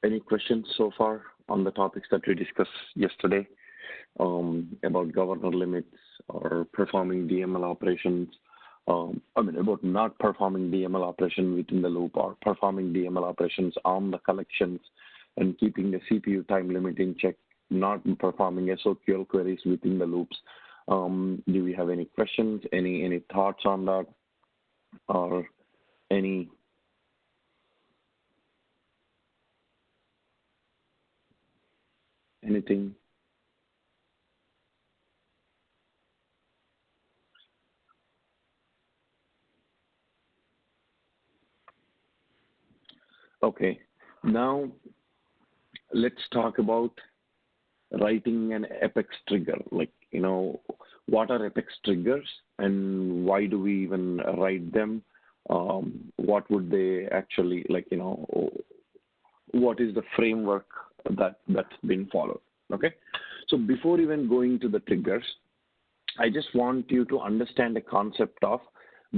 Any questions so far on the topics that we discussed yesterday about governor limits or performing DML operations? About not performing DML operation within the loop or performing DML operations on the collections and keeping the CPU time limit in check, not performing SOQL queries within the loops. Do we have any questions, any thoughts on that, or anything? Okay, now let's talk about writing an Apex trigger. What are Apex triggers and why do we even write them? What would they actually, what is the framework that's been followed? Okay, so before even going to the triggers, I just want you to understand the concept of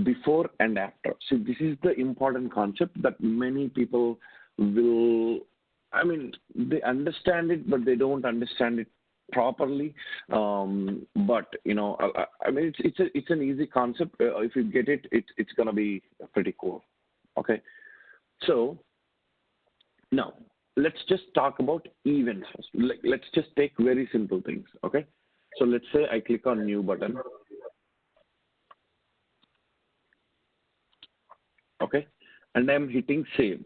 before and after. See, this is the important concept that many people will, they understand it, but they don't understand it properly. It's an easy concept. If you get it, it's gonna be pretty cool. Okay, so now let's just talk about events first. Let's just take very simple things. Okay, so let's say I click on new button. Okay, and I'm hitting save.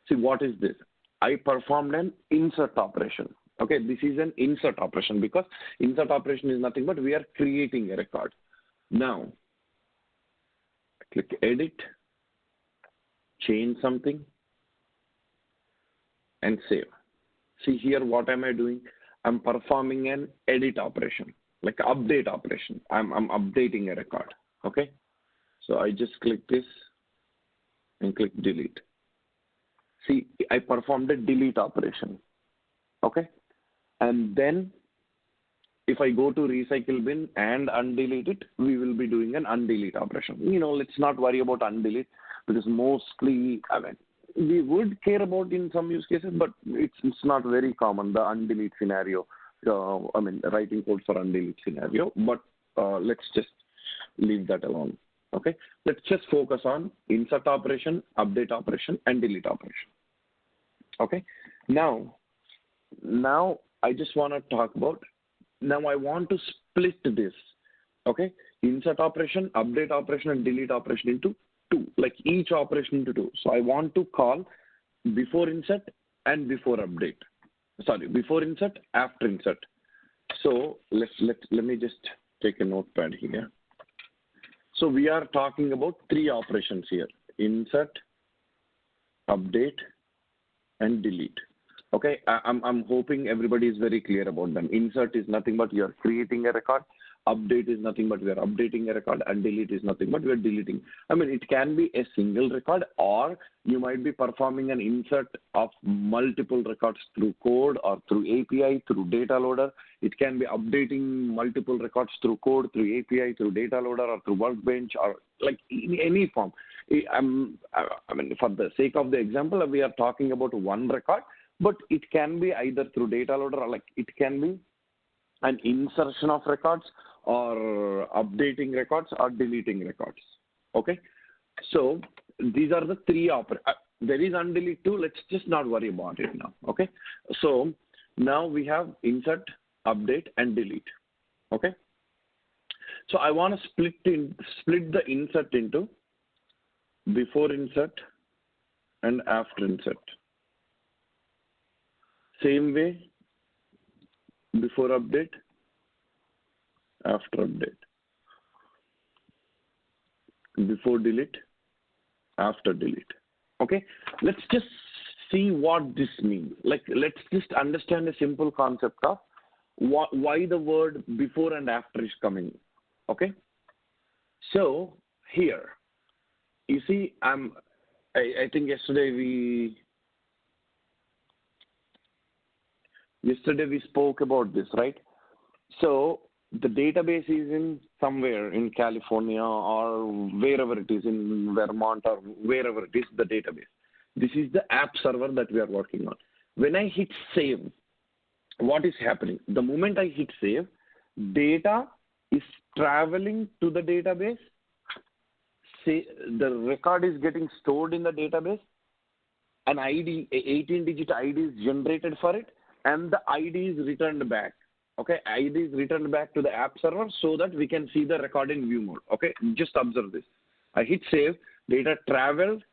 See, what is this? I performed an insert operation. Okay, this is an insert operation because insert operation is nothing but we are creating a record. Now, click edit, change something, and save. See here, what am I doing? I'm performing an edit operation, like update operation. I'm updating a record. Okay, so I just click this and click delete. See, I performed a delete operation. Okay, and then if I go to recycle bin and undelete it, we will be doing an undelete operation. Let's not worry about undelete because mostly, we would care about in some use cases, but it's not very common, the undelete scenario. Writing code for undelete scenario, but let's just leave that alone. Okay, let's just focus on insert operation, update operation, and delete operation. Okay, now I just want to talk about, now I want to split this. Okay, insert operation, update operation, and delete operation into two, like each operation into two. So I want to call before insert and before update. Sorry, before insert, after insert. So let me just take a notepad here. So we are talking about three operations here: insert, update, and delete. Okay, I'm hoping everybody is very clear about them. Insert is nothing but you are creating a record. Update is nothing but we are updating a record, and delete is nothing but we are deleting. It can be a single record, or you might be performing an insert of multiple records through code or through API, through data loader. It can be updating multiple records through code, through API, through data loader, or through workbench, or like in any form. For the sake of the example, we are talking about one record, but it can be either through data loader or it can be an insertion of records or updating records or deleting records. Okay, so these are the three there is undelete too. Let's just not worry about it now. Okay, so now we have insert, update, and delete. Okay, so I want to split the insert into before insert and after insert. Same way, before update, after update. Before delete, after delete. Okay, let's just see what this means. Let's just understand a simple concept of why the word before and after is coming. Okay, so here, you see, I think yesterday we spoke about this, right? So the database is in somewhere in California or wherever it is, in Vermont or wherever it is, the database. This is the app server that we are working on. When I hit save, what is happening? The moment I hit save, data is traveling to the database. Say the record is getting stored in the database. An ID, a 18-digit ID is generated for it, and the ID is returned back. Okay, ID is returned back to the app server so that we can see the record in view mode. Okay, just observe this. I hit save, data traveled,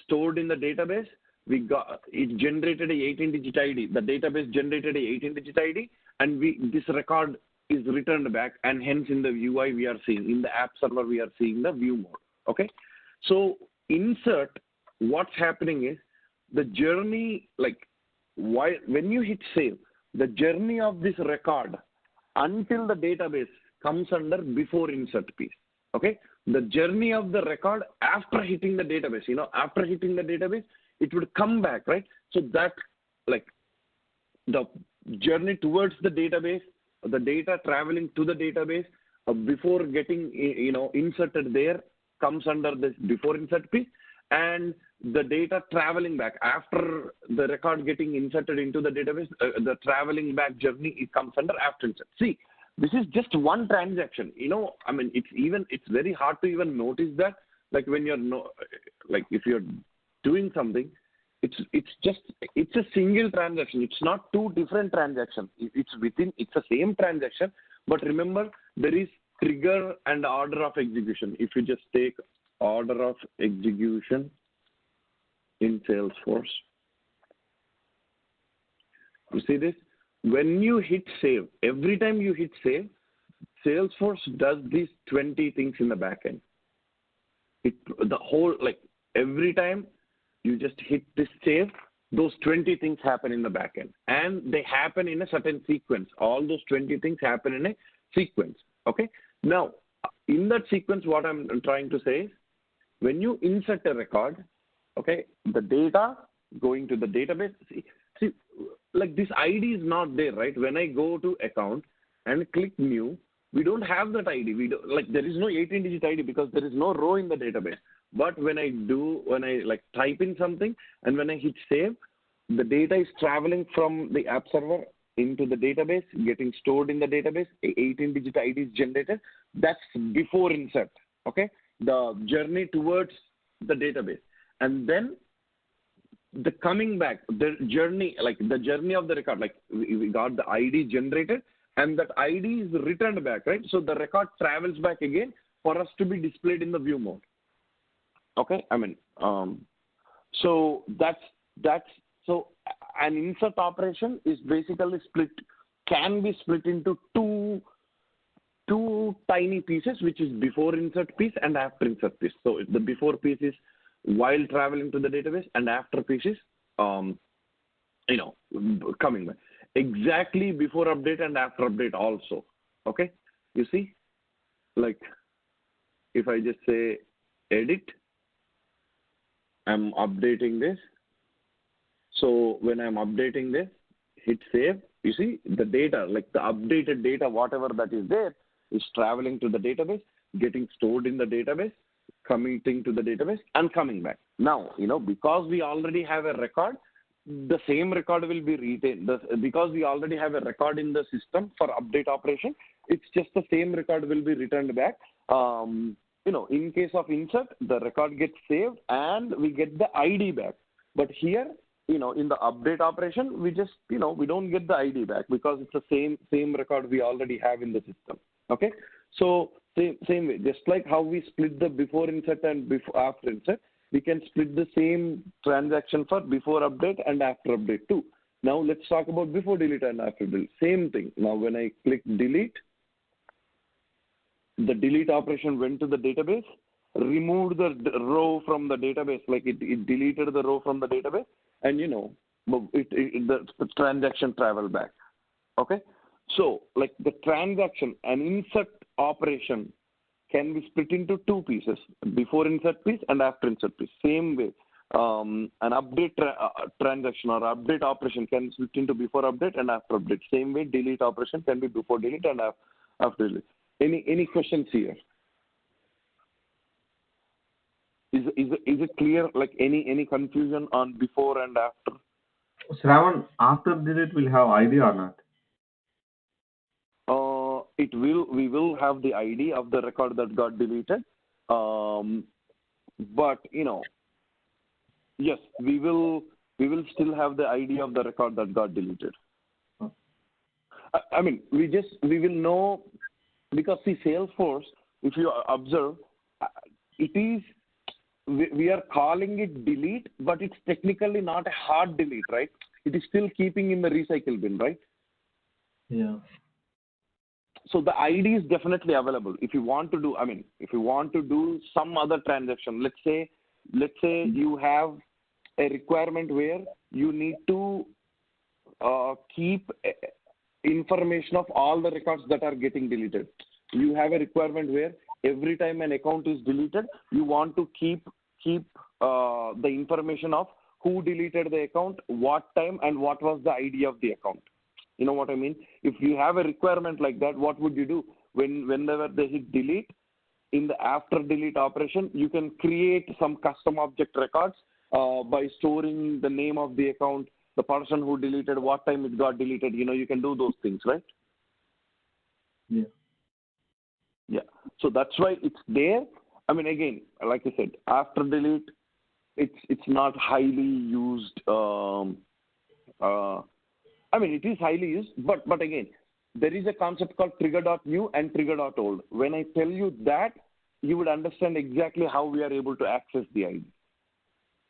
stored in the database. It generated a 18-digit ID. The database generated a 18-digit ID, and this record is returned back, and hence in the UI we are seeing, in the app server we are seeing the view mode. Okay, so insert, what's happening is the journey, like when you hit save, the journey of this record until the database comes under before insert piece. Okay, the journey of the record after hitting the database, after hitting the database, it would come back, right? So that, like, the journey towards the database, the data traveling to the database before getting, inserted there comes under this before insert piece, and the data traveling back after the record getting inserted into the database, the traveling back journey, it comes under after insert. See, this is just one transaction. It's very hard to even notice that. Like when if you're doing something, it's a single transaction. It's not two different transactions. It's the same transaction, but remember there is trigger and order of execution. If you just take order of execution in Salesforce, you see this? When you hit save, every time you hit save, Salesforce does these 20 things in the backend. Every time you just hit this save, those 20 things happen in the backend, and they happen in a certain sequence. All those 20 things happen in a sequence. Okay. Now, in that sequence, what I'm trying to say is, when you insert a record, okay, the data going to the database. See, like this ID is not there, right? When I go to account and click new, we don't have that ID. There is no 18-digit ID because there is no row in the database. But when I type in something and when I hit save, the data is traveling from the app server into the database, getting stored in the database. A 18-digit ID is generated. That's before insert. Okay, the journey towards the database, and then the coming back, the journey of the record, like we got the ID generated, and that ID is returned back, right? So the record travels back again for us to be displayed in the view mode. Okay, so so an insert operation is basically can be split into two tiny pieces, which is before insert piece and after insert piece. So the before piece is while traveling to the database, and after piece is coming back. Exactly before update and after update also. Okay, you see, like if I just say edit, I'm updating this. So when I'm updating this, hit save, you see the data, like the updated data, whatever that is there, is traveling to the database, getting stored in the database, committing to the database, and coming back. Now, because we already have a record, the same record will be retained. Because we already have a record in the system for update operation, it's just the same record will be returned back. In case of insert, the record gets saved and we get the ID back. But here, in the update operation, we just, we don't get the ID back because it's the same record we already have in the system. Okay. So same way, just like how we split the before insert and after insert, we can split the same transaction for before update and after update too. Now let's talk about before delete and after delete. Same thing. Now when I click delete, the delete operation went to the database, removed the row from the database, like it deleted the row from the database, and the transaction traveled back. Okay, so like the transaction and insert operation can be split into two pieces: before insert piece and after insert piece. Same way, an update transaction or update operation can be split into before update and after update. Same way, delete operation can be before delete and after delete. Any questions here? Is it clear? Like any confusion on before and after? Shravan, after delete will have ID or not? We will have the ID of the record that got deleted. Um, but yes, we will still have the ID of the record that got deleted. Oh, I mean, we will know because see Salesforce, if you observe, uh, it is we are calling it delete, but it's technically not a hard delete, right? It is still keeping in the recycle bin, right? yeah. So the ID is definitely available. If you want to do, I mean, if you want to do some other transaction, let's say you have a requirement where you need to keep information of all the records that are getting deleted. You have a requirement where every time an account is deleted, you want to keep the information of who deleted the account, what time, and what was the ID of the account. You know what I mean? If you have a requirement like that, what would you do? Whenever they hit delete, in the after delete operation, you can create some custom object records by storing the name of the account, the person who deleted, what time it got deleted. You can do those things, right? Yeah. Yeah. So that's why it's there. I mean, again, like I said, after delete, it's not highly used. Uh, I mean, it is highly used, but again, there is a concept called trigger.new and trigger.old. When I tell you that, you would understand exactly how we are able to access the ID.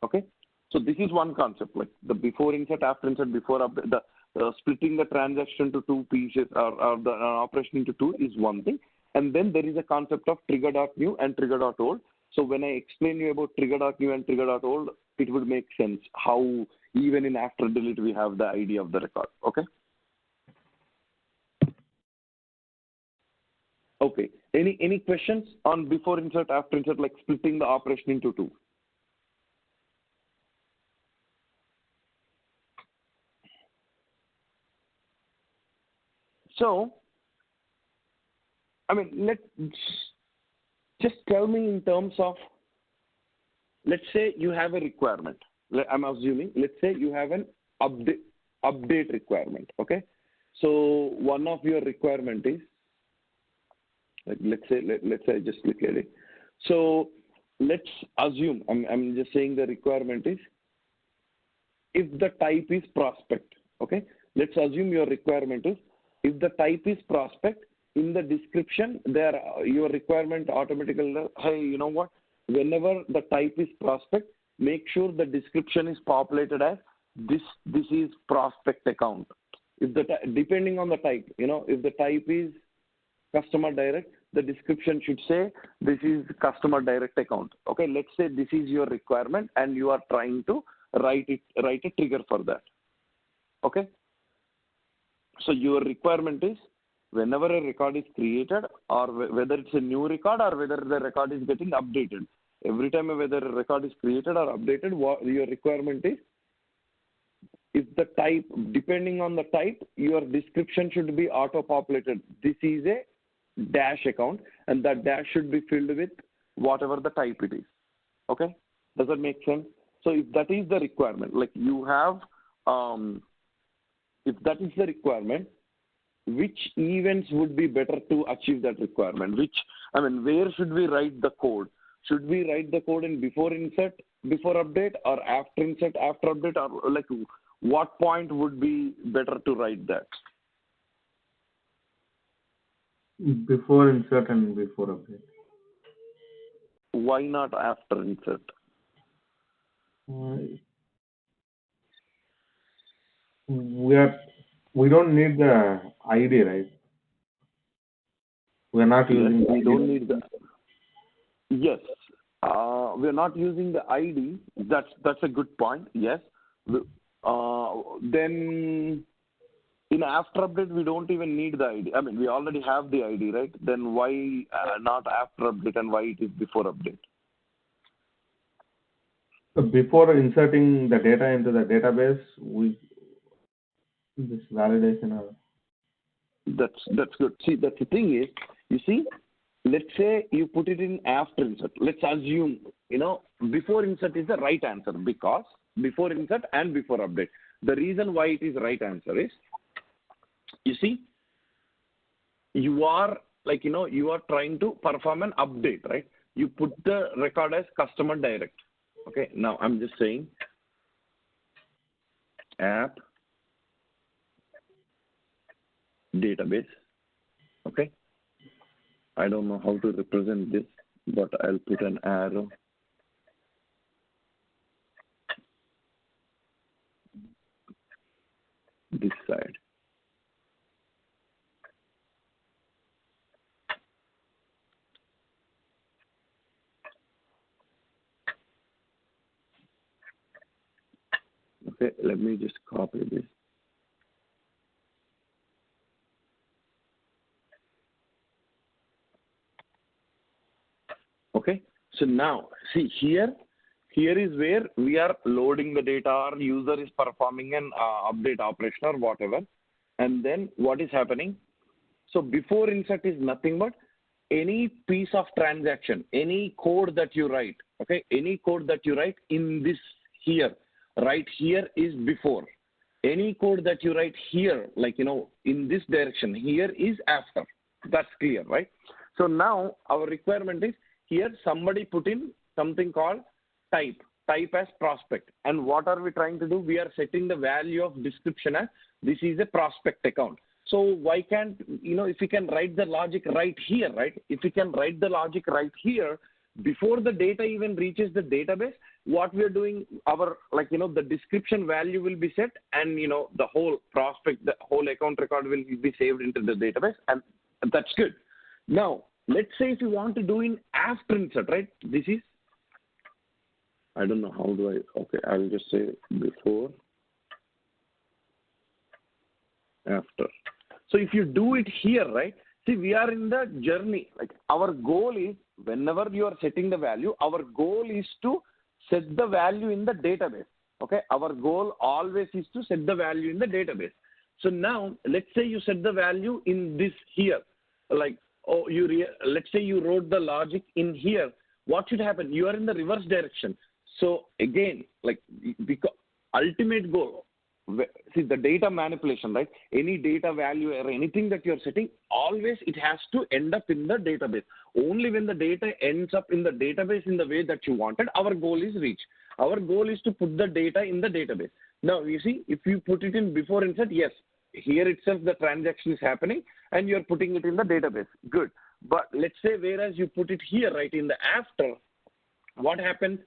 Okay? So this is one concept, like the before insert, after insert, before update, the splitting the transaction to two pieces or the operation into two is one thing. And then there is a concept of trigger.new and trigger.old. So when I explain you about trigger.new and trigger.old, it would make sense how even in after delete we have the ID of the record. Okay? Okay. Any questions on before insert, after insert, like splitting the operation into two? So, I mean, just tell me in terms of, let's say you have a requirement. I'm assuming, let's say you have an update requirement. Okay. So one of your requirement is, like, let's say I just look at it. So let's assume, I'm just saying the requirement is if the type is prospect. Okay. Let's assume your requirement is if the type is prospect, in the description there your requirement automatically, hey, you know what, whenever the type is prospect, make sure the description is populated as this is prospect account. If depending on the type, if the type is customer direct, the description should say this is customer direct account. Okay, let's say this is your requirement and you are trying to write a trigger for that. Okay, so your requirement is whenever a record is created, or whether it's a new record or whether the record is getting updated, every time whether a record is created or updated, what your requirement is, if the type, depending on the type, your description should be auto-populated. This is a dash account, and that dash should be filled with whatever the type it is. Okay? Does that make sense? So if that is the requirement, like you have, if that is the requirement, which events would be better to achieve that requirement? Where should we write the code? Should we write the code in before insert, before update, or after insert, after update, or like what point would be better to write that? Before insert and before update. Why not after insert? Uh, we are we don't need the ID, right? We are not Yes, using the we don't ID. need the, yes, we're not using the ID. That's a good point. Yes. Then in after update, we don't even need the ID. I mean, we already have the ID, right? Then why not after update, and why it is before update? So before inserting the data into the database, we this validation or That's good. See, that's the thing is, you see, let's say you put it in after insert. Let's assume, before insert is the right answer because before insert and before update. The reason why it is right answer is, you see, you are you are trying to perform an update, right? You put the record as customer direct. Okay, now I'm just saying app database. Okay, I don't know how to represent this, but I'll put an arrow. This side. Okay, let me just copy this. Okay, so now see here is where we are loading the data, or user is performing an update operation or whatever. And then what is happening? So before insert is nothing but any piece of transaction, any code that you write, okay, any code that you write in this here, right here is before. Any code that you write here, in this direction, here is after. That's clear, right? So now our requirement is here somebody put in something called type as prospect. And what are we trying to do? We are setting the value of description as this is a prospect account. So why can't, if you can write the logic right here, right? If you can write the logic right here, before the data even reaches the database, what we are doing, our, the description value will be set, and, the whole prospect, the whole account record will be saved into the database, and that's good. Now, let's say if you want to do in after insert, right? This is, I don't know how do I, okay, I'll just say before, after. So if you do it here, right? See, we are in the journey. Our goal is, whenever you are setting the value, our goal is to set the value in the database. Okay, our goal always is to set the value in the database. So now, let's say you set the value in this here, let's say you wrote the logic in here. What should happen? You are in the reverse direction. So again, because ultimate goal, see the data manipulation, right? Any data value or anything that you're setting, always it has to end up in the database. Only when the data ends up in the database in the way that you wanted, our goal is reached. Our goal is to put the data in the database. Now, you see, if you put it in before insert, yes, here itself the transaction is happening and you're putting it in the database. Good. But let's say whereas you put it here, right, in the after, what happens?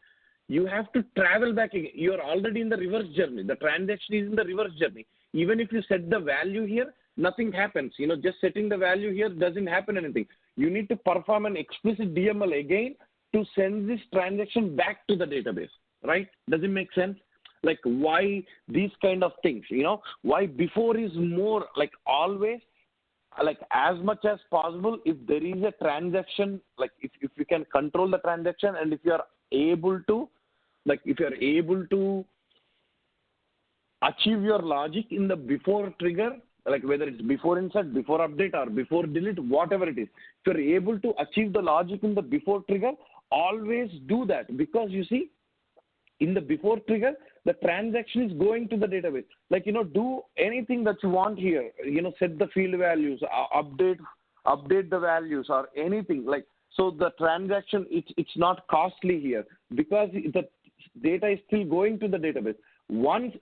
You have to travel back again. You're already in the reverse journey. The transaction is in the reverse journey. Even if you set the value here, nothing happens. Just setting the value here doesn't happen anything. You need to perform an explicit DML again to send this transaction back to the database, right? Does it make sense? Why these kind of things, why before is more, always, as much as possible, if there is a transaction, if you can control the transaction, and if you are able to, achieve your logic in the before trigger, whether it's before insert, before update, or before delete, whatever it is, if you're able to achieve the logic in the before trigger, always do that, because you see, in the before trigger, the transaction is going to the database. Do anything that you want here, set the field values, update the values, or anything, so the transaction, it's not costly here, because the data is still going to the database. Once,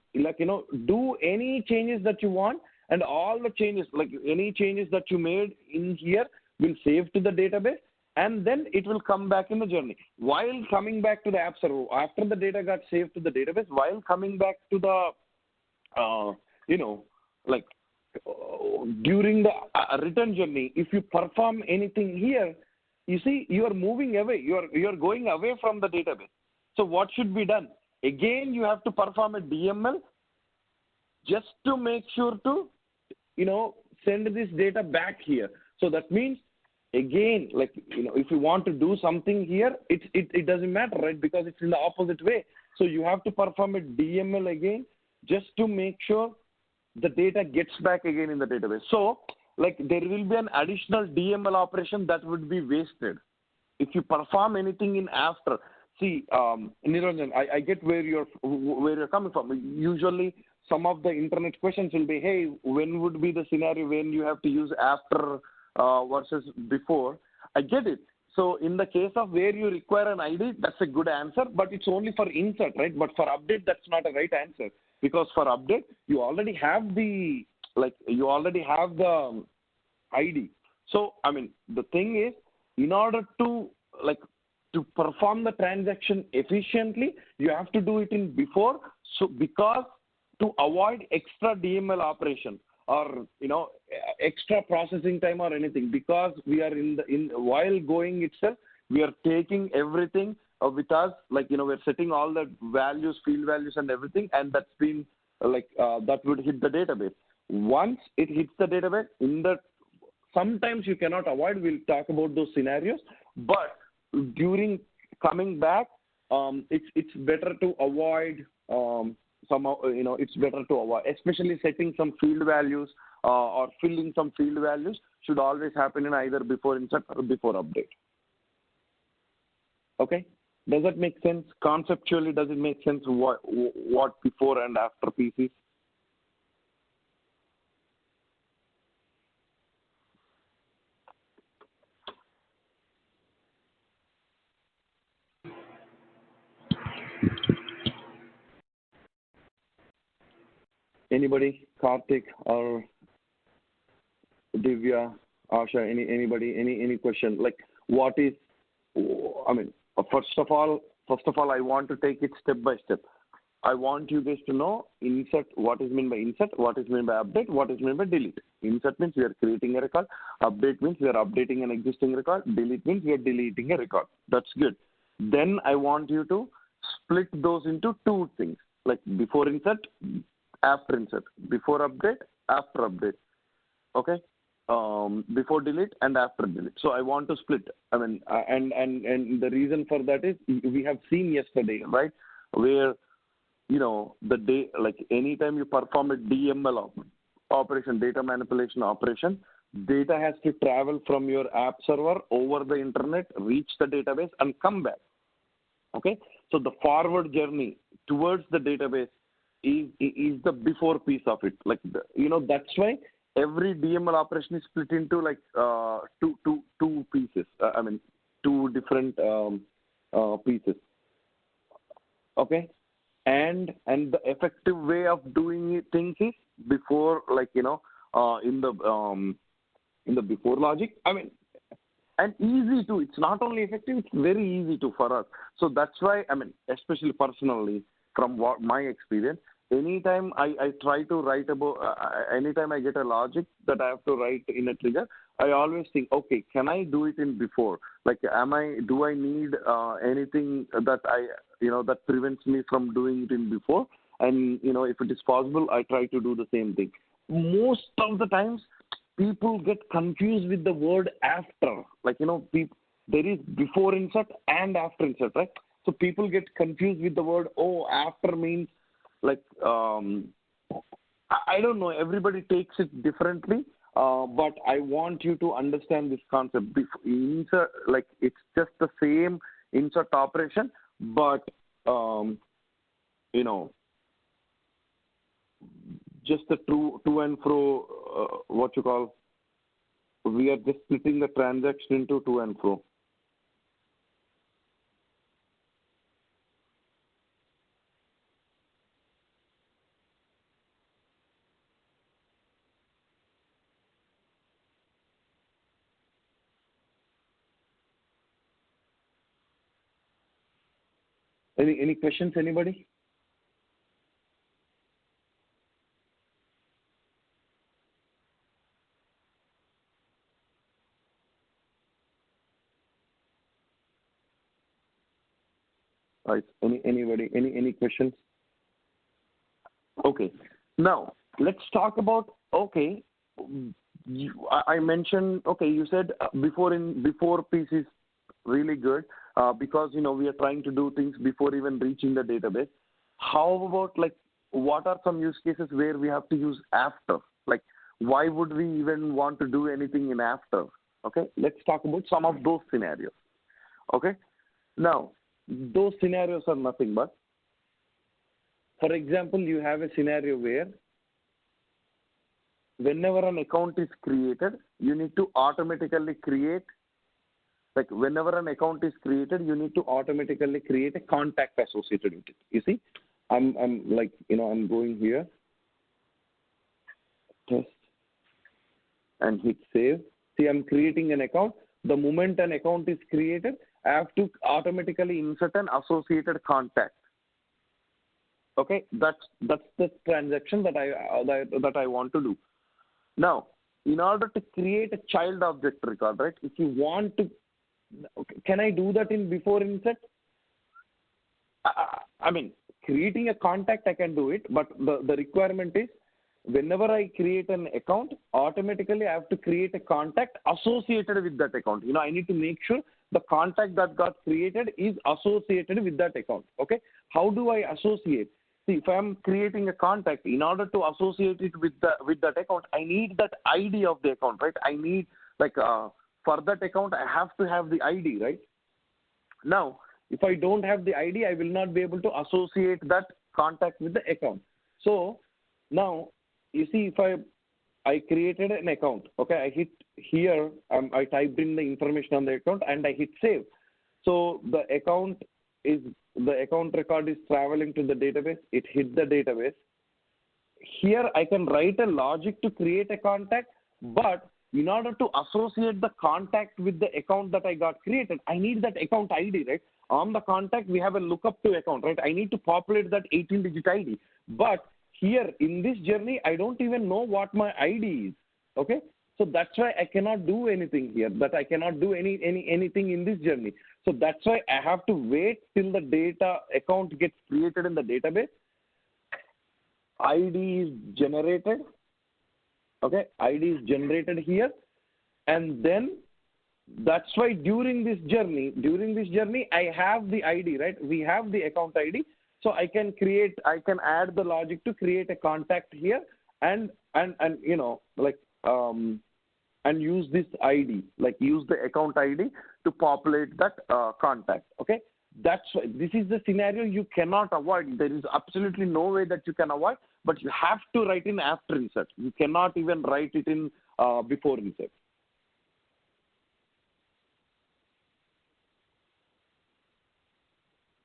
do any changes that you want, and all the changes, any changes that you made in here will save to the database, and then it will come back in the journey. While coming back to the app server, after the data got saved to the database, while coming back to the, during the return journey, if you perform anything here, you see, you are moving away. You are going away from the database. So what should be done? Again, you have to perform a DML just to make sure to, send this data back here. So that means, again, if you want to do something here, it doesn't matter, right? Because it's in the opposite way. So you have to perform a DML again just to make sure the data gets back again in the database. So like there will be an additional DML operation that would be wasted if you perform anything in after. See, Niranjan, I get where you're coming from. Usually, some of the internet questions will be, hey, when would be the scenario when you have to use after versus before? I get it. So in the case of where you require an ID, that's a good answer, but it's only for insert, right? But for update, that's not a right answer, because for update, you already have the ID. So, I mean, the thing is, in order to perform the transaction efficiently, you have to do it in before. So because to avoid extra DML operation or extra processing time or anything, because we are while going itself, we are taking everything with us, we're setting all the values, field values and everything, and that's been that would hit the database. Once it hits the database, sometimes you cannot avoid, we'll talk about those scenarios, but during coming back, it's better to avoid somehow, it's better to avoid, especially setting some field values or filling some field values should always happen in either before insert or before update. Okay? Does that make sense? Conceptually, does it make sense what before and after pieces? Anybody? Karthik or Divya, Asha, anybody, any question? Like, what is, I mean, first of all, I want to take it step by step. I want you guys to know insert, what is meant by insert, what is meant by update, what is meant by delete. Insert means we are creating a record. Update means we are updating an existing record. Delete means we are deleting a record. That's good. Then I want you to split those into two things, like before insert, after insert, before update, after update. Okay? Before delete and after delete. So I want to split. I mean, and the reason for that is we have seen yesterday, right? Where, the day, like anytime you perform a DML operation, data manipulation operation, data has to travel from your app server over the internet, reach the database and come back. Okay? So the forward journey towards the database is the before piece of it. Like, that's why every DML operation is split into like two pieces. Two different pieces. Okay, and the effective way of doing things is before, in the before logic. I mean, and easy too. It's not only effective; it's very easy too for us. So that's why, especially personally, from my experience, anytime I try to write about, anytime I get a logic that I have to write in a trigger, I always think, okay, can I do it in before? Like, do I need anything that that prevents me from doing it in before? And, if it is possible, I try to do the same thing. Most of the times, people get confused with the word after. Like, there is before insert and after insert, right? So people get confused with the word, after means, like, I don't know, everybody takes it differently, but I want you to understand this concept. Insert, like, it's just the same insert operation, but, just the to and fro, we are just splitting the transaction into to and fro. Any questions, anybody? All right. Anybody? Any questions? Okay. Now let's talk about. Okay, I mentioned. Okay, you said before piece is really good because we are trying to do things before even reaching the database. How about, like, what are some use cases where we have to use after? Like, why would we even want to do anything in after? Okay, let's talk about some of those scenarios. Okay, now those scenarios are nothing but, for example, you have a scenario where whenever an account is created, you need to automatically create, like whenever an account is created, you need to automatically create a contact associated with it. You see, I'm like, I'm going here, test, and hit save. See, I'm creating an account. The moment an account is created, I have to automatically insert an associated contact. Okay, that's the transaction that I want to do. Now, in order to create a child object record, right? If you want to, okay, can I do that in before insert? I mean, creating a contact, I can do it, but the requirement is whenever I create an account, automatically I have to create a contact associated with that account. I need to make sure the contact that got created is associated with that account. Okay, how do I associate? See, if I'm creating a contact, in order to associate it with that account, I need that ID of the account, right? I need, like, for that account, I have to have the ID, right? Now, if I don't have the ID, I will not be able to associate that contact with the account. So now, you see, if I created an account, okay, I hit here, I typed in the information on the account and I hit save. So the account record is traveling to the database. It hit the database. Here I can write a logic to create a contact, but in order to associate the contact with the account that I got created, I need that account ID, right? On the contact, we have a lookup to account, right? I need to populate that 18-digit ID. But here in this journey, I don't even know what my ID is. Okay, so that's why I cannot do anything here. That I cannot do anything in this journey. So that's why I have to wait till the data account gets created in the database. ID is generated. Okay, ID is generated here, and then that's why during this journey, I have the ID, right? We have the account ID. So I can add the logic to create a contact here and use this ID, like use the account ID to populate that contact. Okay, that's why this is the scenario you cannot avoid. There is absolutely no way that you can avoid, but you have to write in after insert. You cannot even write it in before insert.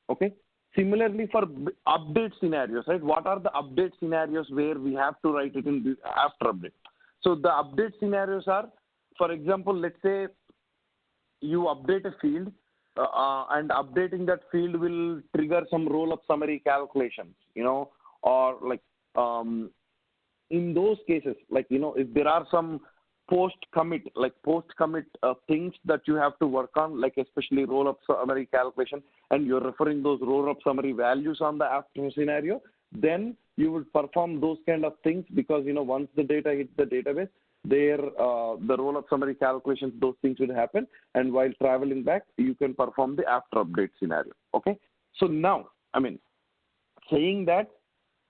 Okay. Similarly, for update scenarios, right? What are the update scenarios where we have to write it in after update? So the update scenarios are, for example, let's say you update a field, and updating that field will trigger some roll-up summary calculations, or like in those cases, like, if there are some post-commit things that you have to work on, like especially roll-up summary calculation, and you're referring those roll-up summary values on the after scenario, then you would perform those kind of things because, once the data hits the database, the roll-up summary calculations, those things will happen. And while traveling back, you can perform the after update scenario. Okay. So now, saying that,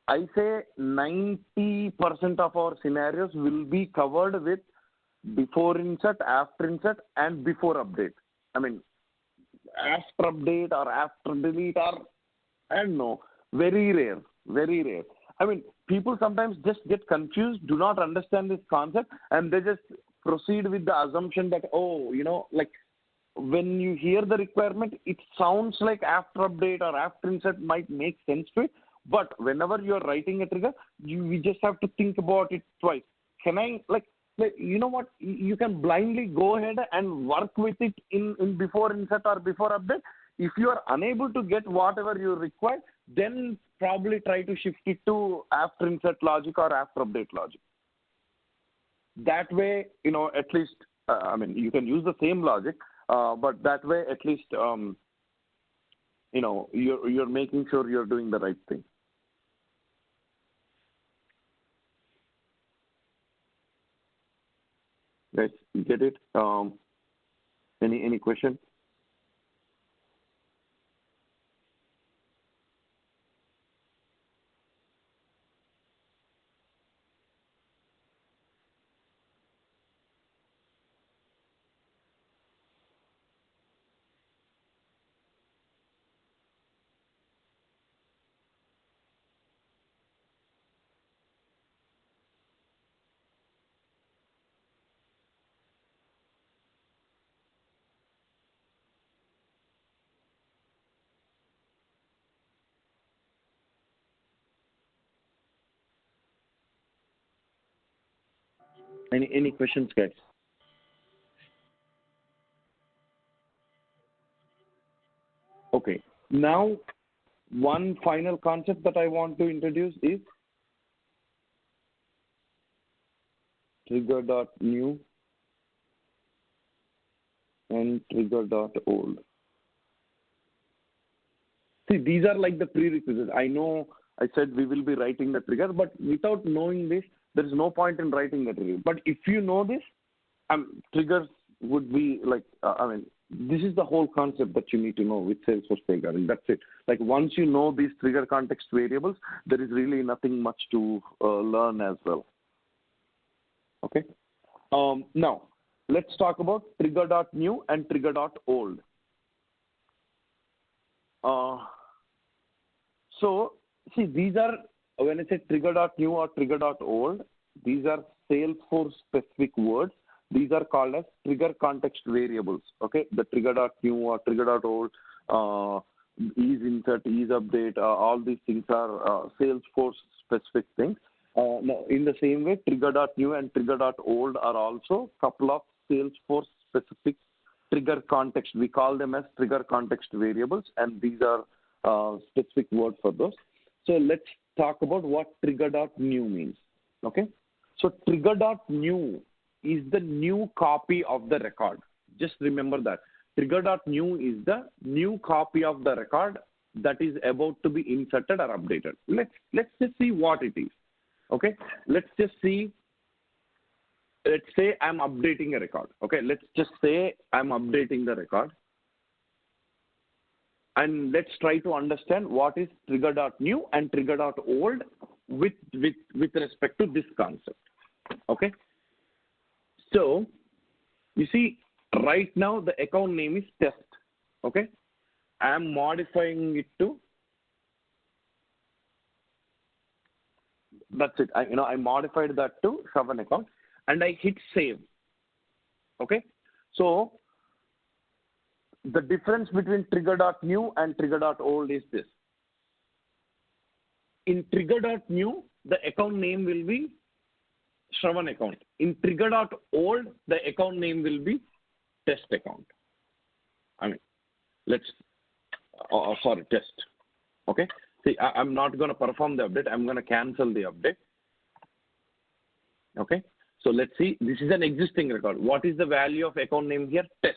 I say 90% of our scenarios will be covered with before insert, after insert, and before update. After update or after delete or, I don't know, very rare, very rare. People sometimes just get confused, do not understand this concept, and they just proceed with the assumption that, like when you hear the requirement, it sounds like after update or after insert might make sense to it. But whenever you're writing a trigger, we just have to think about it twice. Can I, you know what? You can blindly go ahead and work with it in before insert or before update. If you are unable to get whatever you require, then probably try to shift it to after insert logic or after update logic. That way, at least, you can use the same logic, but that way, at least, you're making sure you're doing the right thing. Guys, you get it? Any question? Any questions, guys? Okay. Now, one final concept that I want to introduce is trigger.new and trigger.old. See, these are like the prerequisites. I know I said we will be writing the trigger, but without knowing this, there is no point in writing the trigger. But if you know this, triggers would be like, this is the whole concept that you need to know with Salesforce programming. That's it. Like once you know these trigger context variables, there is really nothing much to learn as well. Okay. Now, let's talk about trigger.new and trigger.old. So, see, these are, when I say trigger.new or trigger.old, these are Salesforce specific words. These are called as trigger context variables. Okay, the trigger.new or trigger.old, is insert, is update, all these things are Salesforce specific things. Now, in the same way, trigger.new and trigger.old are also a couple of Salesforce specific trigger context. We call them as trigger context variables, and these are specific word for those. So let's talk about what trigger.new means. Okay, so trigger.new is the new copy of the record. Just remember that trigger.new is the new copy of the record that is about to be inserted or updated. Let's just see what it is. Okay, let's just see. Let's say I'm updating a record. Okay, let's just say I'm updating the record. And let's try to understand what is trigger.new and trigger.old with respect to this concept. Okay. So, you see, right now the account name is test. Okay. I am modifying it to, that's it. I modified that to Shravan account and I hit save. Okay. So, the difference between trigger.new and trigger.old is this. In trigger.new, the account name will be Shravan account. In trigger.old, the account name will be test account. Test. Okay. See, I'm not going to perform the update. I'm going to cancel the update. Okay. So let's see. This is an existing record. What is the value of account name here? Test.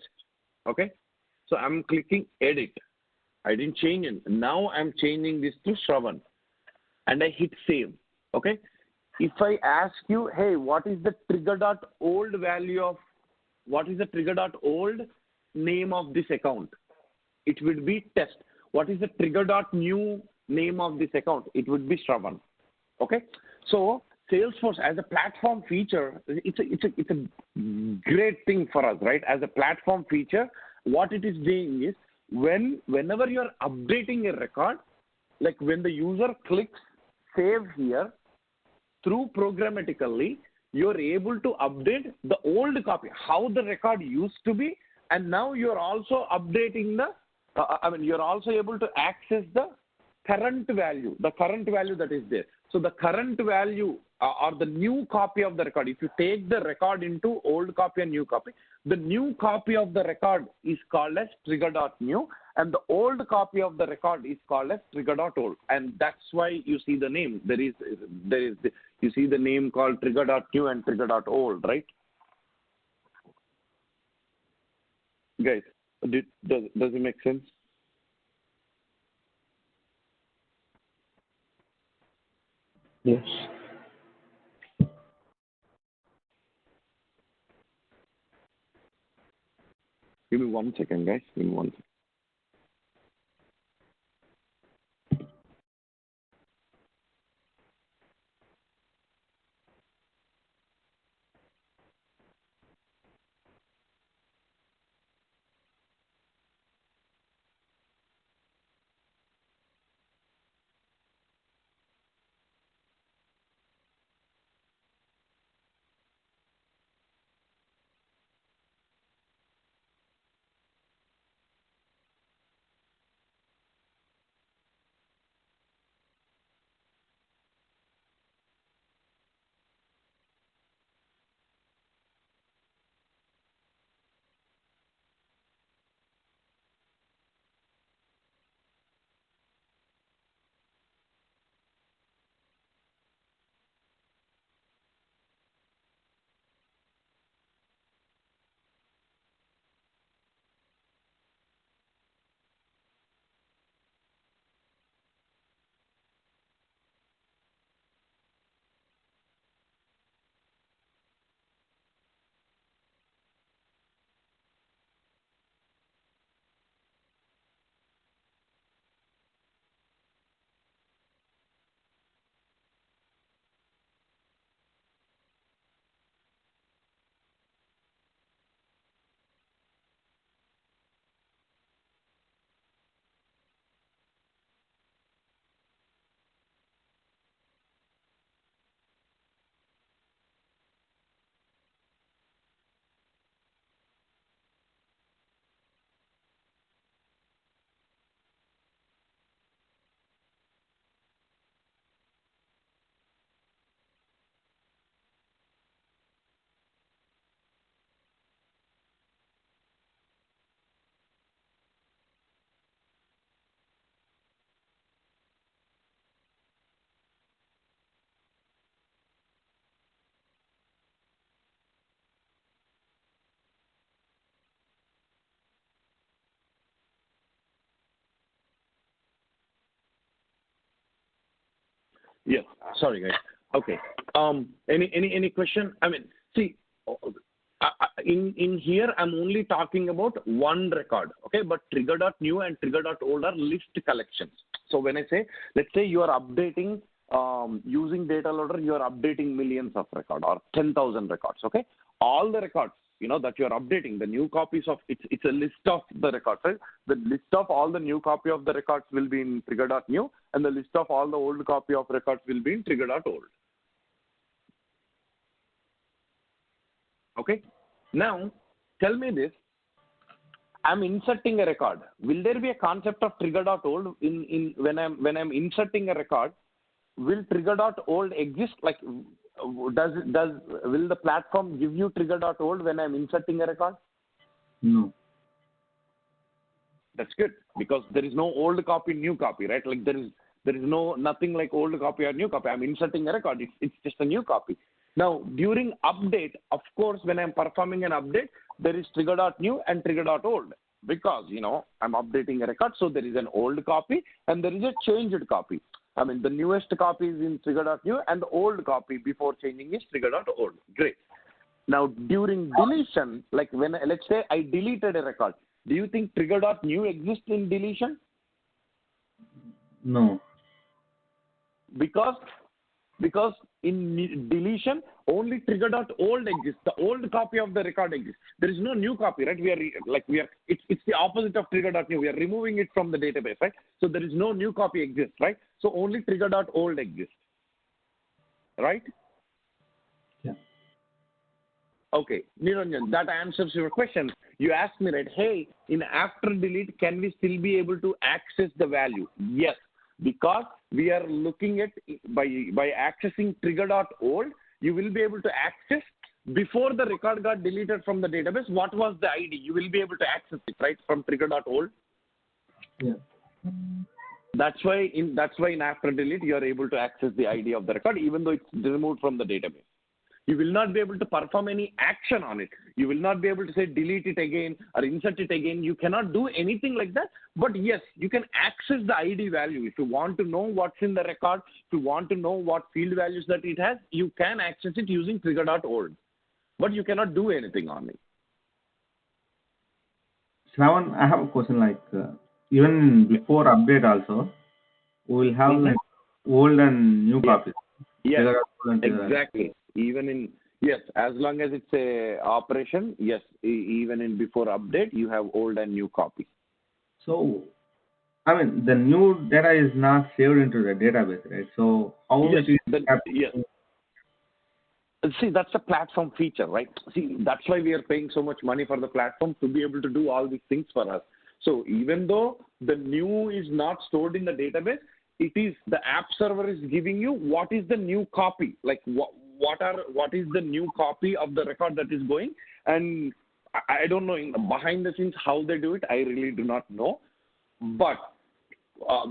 Okay. So I'm clicking edit. I didn't change it. Now I'm changing this to Shravan. And I hit save. Okay. If I ask you, hey, what is the trigger.old value of, what is the trigger.old name of this account? It would be test. What is the trigger.new name of this account? It would be Shravan. Okay. So Salesforce as a platform feature, it's a great thing for us, right? As a platform feature, what it is doing is whenever you're updating a record, like when the user clicks save here, through programmatically, you're able to update the old copy, how the record used to be, and now you're also updating the, you're also able to access the current value that is there. So the current value or the new copy of the record, if you take the record into old copy and new copy, the new copy of the record is called as trigger.new and the old copy of the record is called as trigger.old. And that's why you see the name. You see the name called trigger.new and trigger.old, right? Guys, does it make sense? Yes. Give me 1 second, guys. Give me 1 second. Yes. Sorry, guys. Okay. Any question? I mean, see, in here, I'm only talking about one record, okay? But trigger.new and trigger.old are list collections. So when I say, let's say you are updating, using data loader, you are updating millions of records or 10,000 records, okay? All the records, that you are updating, the new copies of, it's a list of the records, right? The list of all the new copy of the records will be in trigger.new, and the list of all the old copy of records will be in trigger.old. Okay? Now, tell me this. I'm inserting a record. Will there be a concept of trigger.old in when I'm inserting a record? Will trigger.old exist? Like, will the platform give you trigger.old when I'm inserting a record? No. That's good, because there is no old copy, new copy, right? Like there is nothing like old copy or new copy. I'm inserting a record. It's just a new copy. Now, during update, of course, when I'm performing an update, there is trigger.new and trigger.old, because, I'm updating a record. So there is an old copy and there is a changed copy. I mean, the newest copy is in trigger.new and the old copy before changing is trigger.old. Great. Now, during deletion, like let's say I deleted a record, do you think trigger.new exists in deletion? No. Because in deletion, only trigger.old exists. The old copy of the record exists. There is no new copy, right? It's the opposite of trigger.new. We are removing it from the database, right? So there is no new copy exists, right? So only trigger.old exists, right? Yeah. Okay, Niranjan, that answers your question. You asked me, right, hey, in after delete, can we still be able to access the value? Yes, because we are looking at, by accessing trigger.old, you will be able to access, before the record got deleted from the database, what was the ID? You will be able to access it, right, from trigger.old. Yeah. That's why in after delete, you are able to access the ID of the record, even though it's removed from the database. You will not be able to perform any action on it. You will not be able to say delete it again or insert it again. You cannot do anything like that. But yes, you can access the ID value. If you want to know what's in the record, if you want to know what field values that it has, you can access it using trigger.old. But you cannot do anything on it. Shravan, I have a question, like even before update also, we will have like old and new copies. Yes, exactly. Yes, as long as it's a operation, yes, even in before update, you have old and new copy. So, I mean, the new data is not saved into the database, right? So how yes, it is yes. See, that's a platform feature, right? See, that's why we are paying so much money for the platform, to be able to do all these things for us. So even though the new is not stored in the database, it is the app server is giving you what is the new copy, like what is the new copy of the record that is going. And I don't know behind the scenes how they do it. I really do not know. But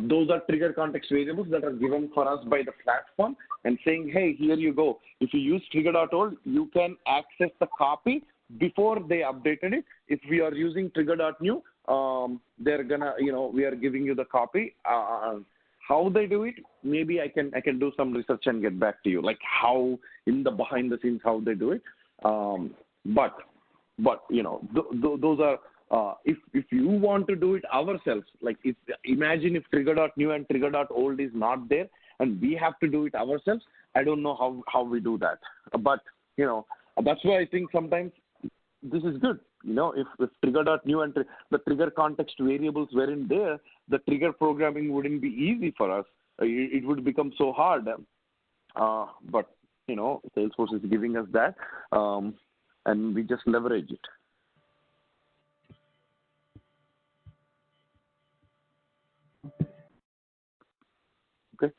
those are trigger context variables that are given for us by the platform and saying, hey, here you go. If you use trigger.old, you can access the copy before they updated it. If we are using trigger.new, they're gonna, we are giving you the copy. How they do it, maybe I can do some research and get back to you, like how in the behind the scenes how they do it. But those are if you want to do it ourselves, like imagine if trigger.new and trigger.old is not there and we have to do it ourselves. I don't know how we do that, but that's why I think sometimes this is good. If trigger.new and the trigger context variables weren't there, the trigger programming wouldn't be easy for us. It would become so hard. But Salesforce is giving us that, and we just leverage it. Okay.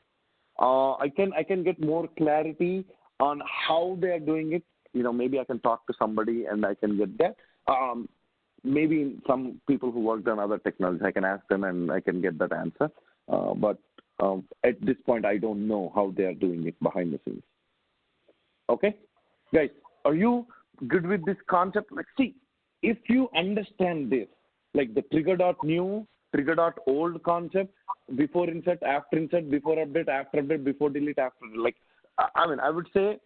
I can get more clarity on how they are doing it. Maybe I can talk to somebody and I can get that. Maybe some people who worked on other technologies, I can ask them and I can get that answer. But at this point, I don't know how they are doing it behind the scenes. Okay? Guys, are you good with this concept? Like, see, if you understand this, like the trigger.new trigger dot old concept, before insert, before update, after update, before delete, after, like, I mean, I would say,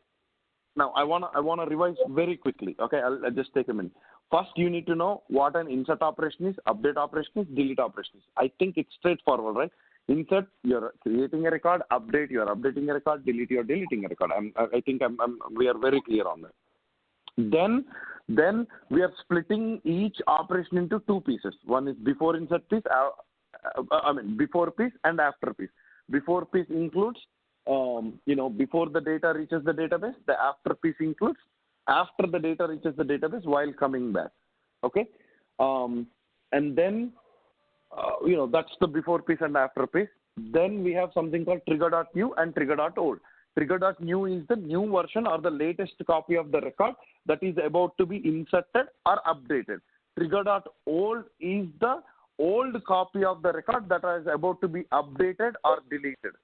now I wanna revise very quickly. Okay, I'll just take a minute. First, you need to know what an insert operation is, update operation is, delete operation is. I think it's straightforward, right? Insert, you're creating a record. Update, you're updating a record. Delete, you're deleting a record. I think we are very clear on that. Then we are splitting each operation into two pieces. One is before insert piece, before piece and after piece. Before piece includes, before the data reaches the database. The after piece includes after the data reaches the database while coming back. Okay, and then that's the before piece and after piece. Then we have something called trigger.new and trigger.old. Trigger.new is the new version or the latest copy of the record that is about to be inserted or updated. Trigger.old is the old copy of the record that is about to be updated or deleted.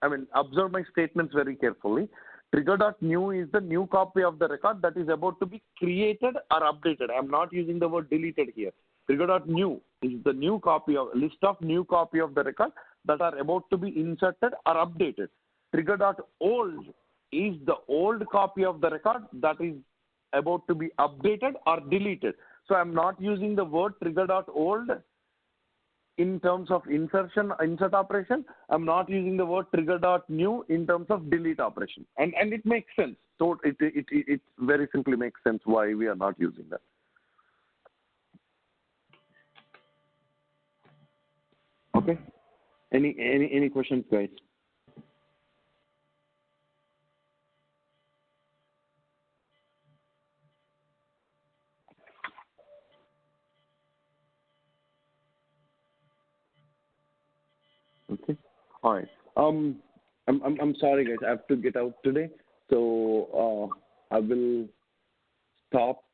I mean, observe my statements very carefully. Trigger.new is the new copy of the record that is about to be created or updated. I am not using the word deleted here. Trigger.new is the new copy of list of new copy of the record that are about to be inserted or updated. Trigger.old is the old copy of the record that is about to be updated or deleted. So I'm not using the word trigger.old in terms of insert operation. I'm not using the word trigger.new in terms of delete operation. And it makes sense. So it very simply makes sense why we are not using that. Okay. Any questions, guys? Okay. All right. I'm sorry, guys. I have to get out today, so I will stop